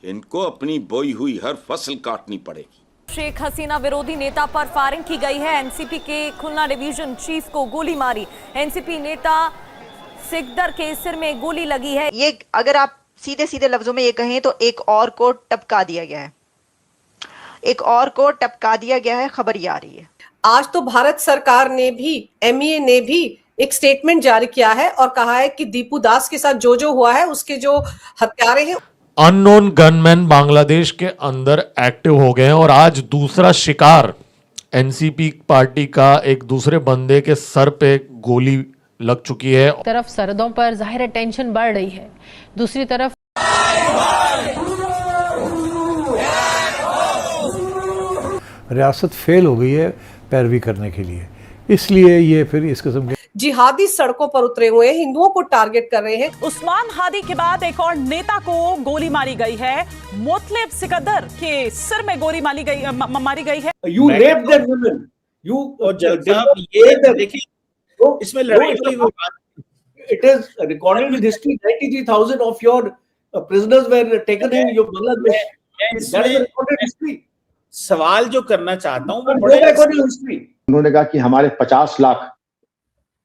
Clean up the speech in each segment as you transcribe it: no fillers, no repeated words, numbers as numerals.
इनको अपनी बोई हुई हर फसल काटनी पड़ेगी। शेख हसीना विरोधी नेता पर फायरिंग की गई है। एनसीपी के खुलना डिवीजन चीफ को गोली मारी। एनसीपी नेता सिकदर के सिर में गोली लगी है। ये अगर आप सीधे सीधे लफ्जों में ये कहें तो एक और को टपका दिया गया है, एक और को टपका दिया गया है, खबर ये आ रही है। आज तो भारत सरकार ने भी, एमईए ने भी एक स्टेटमेंट जारी किया है और कहा है कि दीपू दास के साथ जो जो हुआ है उसके जो हत्यारे हैं, अननोन गनमैन बांग्लादेश के अंदर एक्टिव हो गए हैं और आज दूसरा शिकार एनसीपी पार्टी का एक दूसरे बंदे के सर पे गोली लग चुकी है। तरफ सरहदों पर जाहिर टेंशन बढ़ रही है, दूसरी तरफ रियासत फेल हो गई है पैरवी करने के लिए, इसलिए ये फिर इस किस्म के जिहादी सड़कों पर उतरे हुए हैं, हिंदुओं को टारगेट कर रहे हैं। उस्मान हादी के बाद एक और नेता को गोली मारी गई है। मोतलेब सिकदर के सिर में गोली मारी गई है। You raped that women. You ये देखिए, इसमें लड़ाई हुई। It is recorded in history. 93,000 of your prisoners were taken in your Bangladesh. That is recorded history. सवाल जो करना चाहता हूँ वो recorded history. उन्होंने कहा कि हमारे 50 लाख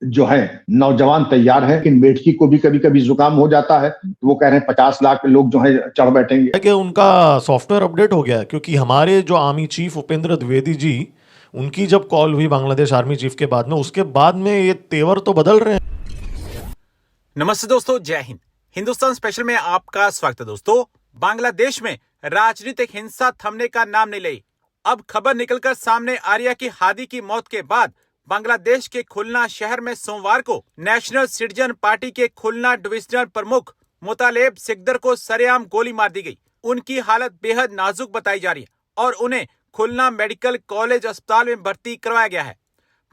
जो है नौजवान तैयार हैं, लेकिन मेढकी को भी कभी कभी जुकाम हो जाता है, तो वो कह रहे हैं 50 लाख लोग जो है चढ़ बैठेंगे। कि उनका सॉफ्टवेयर अपडेट हो गया है, क्योंकि हमारे जो आर्मी चीफ उपेंद्र द्विवेदी जी, उनकी जब कॉल हुई बांग्लादेश आर्मी चीफ के बाद में, उसके बाद में ये तेवर तो बदल रहे हैं। नमस्ते दोस्तों, जय हिंद। हिंदुस्तान स्पेशल में आपका स्वागत है। दोस्तों, बांग्लादेश में राजनीतिक हिंसा थमने का नाम नहीं ले। अब खबर निकलकर सामने आ रही है कि हादी की मौत के बाद बांग्लादेश के खुलना शहर में सोमवार को नेशनल सिटीजन पार्टी के खुलना डिविजनल प्रमुख मोतालेब सिकदर को सरेआम गोली मार दी गई। उनकी हालत बेहद नाजुक बताई जा रही है और उन्हें खुलना मेडिकल कॉलेज अस्पताल में भर्ती करवाया गया है।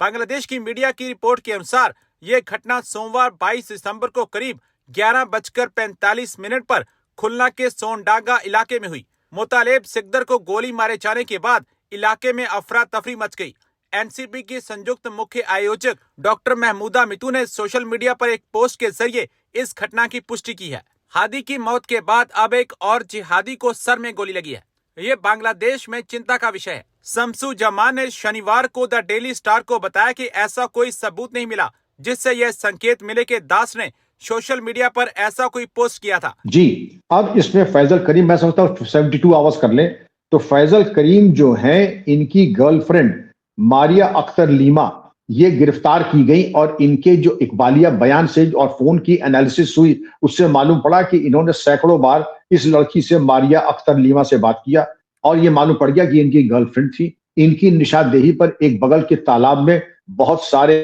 बांग्लादेश की मीडिया की रिपोर्ट के अनुसार यह घटना सोमवार 22 दिसंबर को करीब 11:45 पर खुलना के सोनडांगा इलाके में हुई। मोतालेब सिकदर को गोली मारे जाने के बाद इलाके में अफरा तफरी मच गई। एनसीपी की संयुक्त मुख्य आयोजक डॉक्टर महमूदा मितू ने सोशल मीडिया पर एक पोस्ट के जरिए इस घटना की पुष्टि की है। हादी की मौत के बाद अब एक और जिहादी को सर में गोली लगी है। ये बांग्लादेश में चिंता का विषय है। शमसु जमान ने शनिवार को द डेली स्टार को बताया कि ऐसा कोई सबूत नहीं मिला जिससे यह संकेत मिले कि दास ने सोशल मीडिया पर ऐसा कोई पोस्ट किया था। जी, अब इसमें फैजल करीम, मैं समझता हूँ 72 आवर्स कर लें तो फैजल करीम जो है, इनकी गर्लफ्रेंड मारिया अख्तर लीमा, ये गिरफ्तार की गई और इनके जो इकबालिया बयान से और फोन की एनालिसिस हुई, उससे मालूम पड़ा कि इन्होंने सैकड़ों बार इस लड़की से, मारिया अख्तर लीमा से बात किया और ये मालूम पड़ गया कि इनकी गर्लफ्रेंड थी। इनकी निशानदेही पर एक बगल के तालाब में बहुत सारे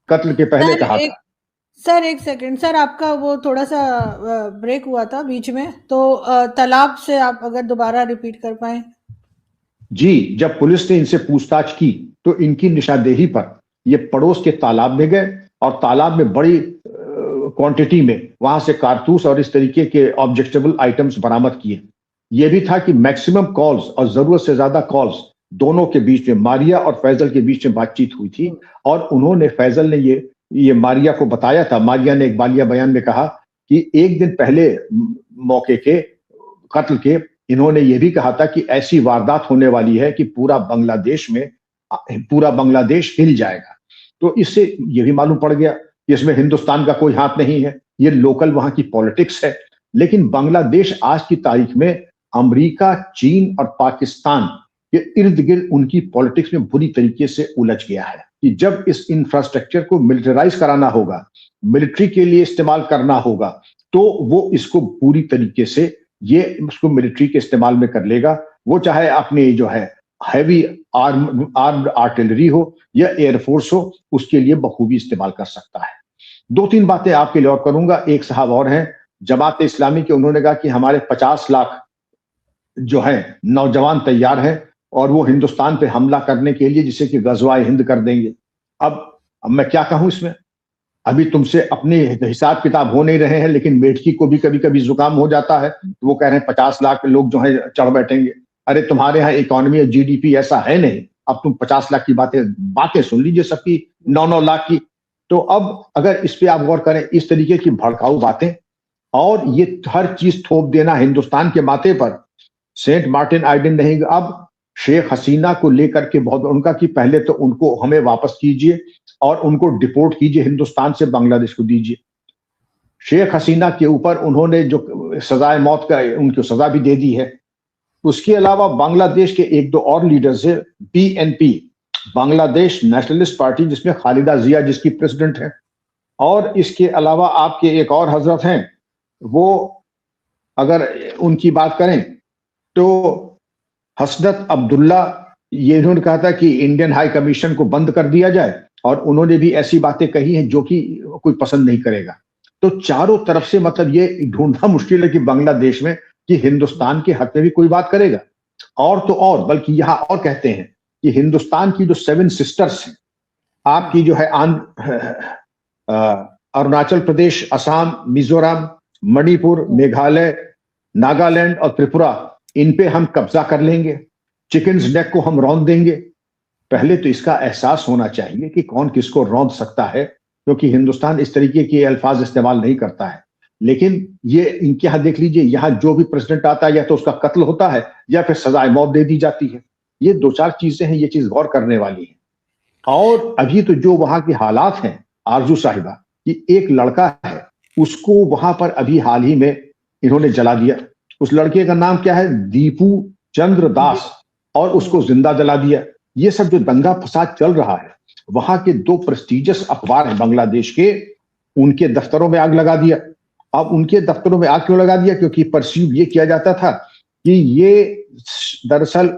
कत्ल के पहले कहा था। सर एक सेकंड सर, आपका वो थोड़ा सा ब्रेक हुआ था बीच में, तो तालाब से आप अगर दोबारा रिपीट कर पाए। जी, जब पुलिस ने इनसे पूछताछ की तो इनकी निशानदेही पर ये पड़ोस के तालाब में गए और तालाब में बड़ी क्वांटिटी में वहां से कारतूस और इस तरीके के ऑब्जेक्टेबल आइटम्स बरामद किए। ये भी था कि मैक्सिमम कॉल्स और जरूरत से ज्यादा कॉल्स दोनों के बीच में, मारिया और फैजल के बीच में बातचीत हुई थी और उन्होंने, फैजल ने ये मारिया को बताया था। मारिया ने इकबालिया बयान में कहा कि एक दिन पहले मौके के कत्ल के इन्होंने ये भी कहा था कि ऐसी वारदात होने वाली है कि पूरा बांग्लादेश हिल जाएगा। तो इससे ये भी मालूम पड़ गया कि इसमें हिंदुस्तान का कोई हाथ नहीं है, ये लोकल वहां की पॉलिटिक्स है। लेकिन बांग्लादेश आज की तारीख में अमेरिका, चीन और पाकिस्तान के इर्द गिर्द उनकी पॉलिटिक्स में बुरी तरीके से उलझ गया है कि जब इस इंफ्रास्ट्रक्चर को मिलिटराइज कराना होगा, मिलिट्री के लिए इस्तेमाल करना होगा, तो वो इसको पूरी तरीके से ये उसको मिलिट्री के इस्तेमाल में कर लेगा। वो चाहे अपने जो है हैवी आर्म्ड आर्टिलरी हो या एयरफोर्स हो, उसके लिए बखूबी इस्तेमाल कर सकता है। 2-3 बातें आपके लिए और करूंगा। एक साहब और हैं जमात इस्लामी के, उन्होंने कहा कि हमारे 50 लाख जो है नौजवान तैयार हैं और वो हिंदुस्तान पे हमला करने के लिए, जिसे कि गजवाए हिंद कर देंगे। अब मैं क्या कहूं इसमें, अभी तुमसे अपने हिसाब किताब हो नहीं रहे हैं, लेकिन मेढकी को भी कभी कभी जुकाम हो जाता है, तो वो कह रहे हैं 50 लाख लोग जो है चढ़ बैठेंगे। अरे तुम्हारे यहाँ इकोनॉमी और जीडीपी ऐसा है नहीं, अब तुम 50 लाख की बातें सुन लीजिए सबकी, 9-9 लाख की। तो अब अगर इस पे आप गौर करें, इस तरीके की भड़काऊ बातें और ये हर चीज थोप देना हिंदुस्तान के माथे पर, सेंट मार्टिन आइलैंड नहीं, अब शेख हसीना को लेकर के बहुत उनका कि पहले तो उनको हमें वापस कीजिए और उनको डिपोर्ट कीजिए, हिंदुस्तान से बांग्लादेश को दीजिए। शेख हसीना के ऊपर उन्होंने जो सजाए मौत का उनको सजा भी दे दी है। उसके अलावा बांग्लादेश के एक दो और लीडर्स है, बीएनपी बांग्लादेश नेशनलिस्ट पार्टी जिसमें खालिदा जिया जिसकी प्रेसिडेंट है, और इसके अलावा आपके एक और हजरत हैं, वो अगर उनकी बात करें तो हसनत अब्दुल्ला, ये इन्होंने कहा था कि इंडियन हाई कमीशन को बंद कर दिया जाए, और उन्होंने भी ऐसी बातें कही हैं जो कि कोई पसंद नहीं करेगा। तो चारों तरफ से मतलब ये ढूंढना मुश्किल है कि बांग्लादेश में कि हिंदुस्तान के हक में भी कोई बात करेगा। और तो और बल्कि यहाँ और कहते हैं कि हिंदुस्तान की जो 7 सिस्टर्स हैं, आपकी जो है अरुणाचल प्रदेश, असम, मिजोरम, मणिपुर, मेघालय, नागालैंड और त्रिपुरा, इन पे हम कब्जा कर लेंगे, चिकन्स नेक को हम रौंद देंगे। पहले तो इसका एहसास होना चाहिए कि कौन किसको रौंद सकता है, क्योंकि हिंदुस्तान इस तरीके के अल्फाज इस्तेमाल नहीं करता है। लेकिन ये इनके यहाँ देख लीजिए, यहाँ जो भी प्रेसिडेंट आता है या तो उसका कत्ल होता है या फिर सजाए मौत दे दी जाती है। ये 2-4 चीजें हैं, ये चीज गौर करने वाली है। और अभी तो जो वहां के हालात हैं, आरजू साहिबा, कि एक लड़का है उसको वहां पर अभी हाल ही में इन्होंने जला दिया। उस लड़के का नाम क्या है, दीपू चंद्र दास, और उसको जिंदा जला दिया। ये सब जो दंगा फसाद चल रहा है, वहां के 2 प्रेस्टिजियस अखबार हैं बांग्लादेश के, उनके दफ्तरों में आग लगा दिया। अब उनके दफ्तरों में आग क्यों लगा दिया? क्योंकि परसीव ये किया जाता था कि ये दरअसल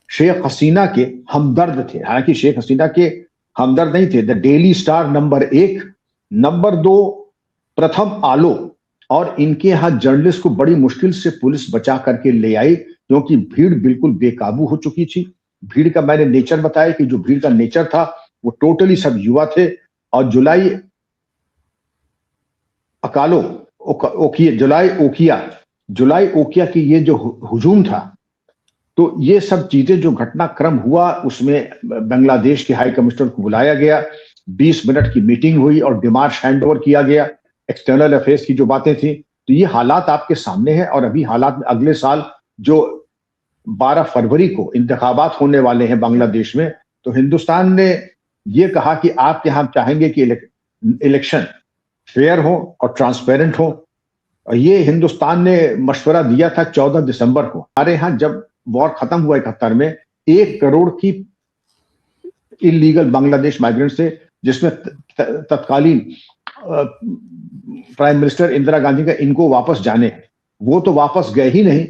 शेख हसीना के हमदर्द थे। हालांकि शेख हसीना के हमदर्द नहीं थे। The daily star number 1, number 2 प्रथम आलो, और इनके यहाँ जर्नलिस्ट को बड़ी मुश्किल से पुलिस बचा करके ले आई, क्योंकि भीड़ बिल्कुल बेकाबू हो चुकी थी। भीड़ का मैंने नेचर बताया कि जो भीड़ का नेचर था वो टोटली सब युवा थे। और जुलाई ओकिया की ये जो हुजूम था, तो ये सब चीजें जो घटनाक्रम हुआ, उसमें बांग्लादेश के हाई कमिश्नर को बुलाया गया, 20 मिनट की मीटिंग हुई और डिमार्श हैंडओवर किया गया। एक्सटर्नल अफेयर्स की जो बातें थी, तो ये हालात आपके सामने हैं। और अभी हालात में अगले साल जो 12 फरवरी को इंतखाबात होने वाले हैं बांग्लादेश में, तो हिंदुस्तान ने ये कहा कि आप यहाँ चाहेंगे कि इलेक्शन फेयर हो और ट्रांसपेरेंट हो। और ये हिंदुस्तान ने मशवरा दिया था 14 दिसंबर को। हमारे यहाँ जब वॉर खत्म हुआ 71 में, 1 करोड़ की इलीगल बांग्लादेश माइग्रेंट्स थे, जिसमें तत्कालीन प्राइम मिनिस्टर इंदिरा गांधी का इनको वापस जाने हैं। वो तो वापस गए ही नहीं,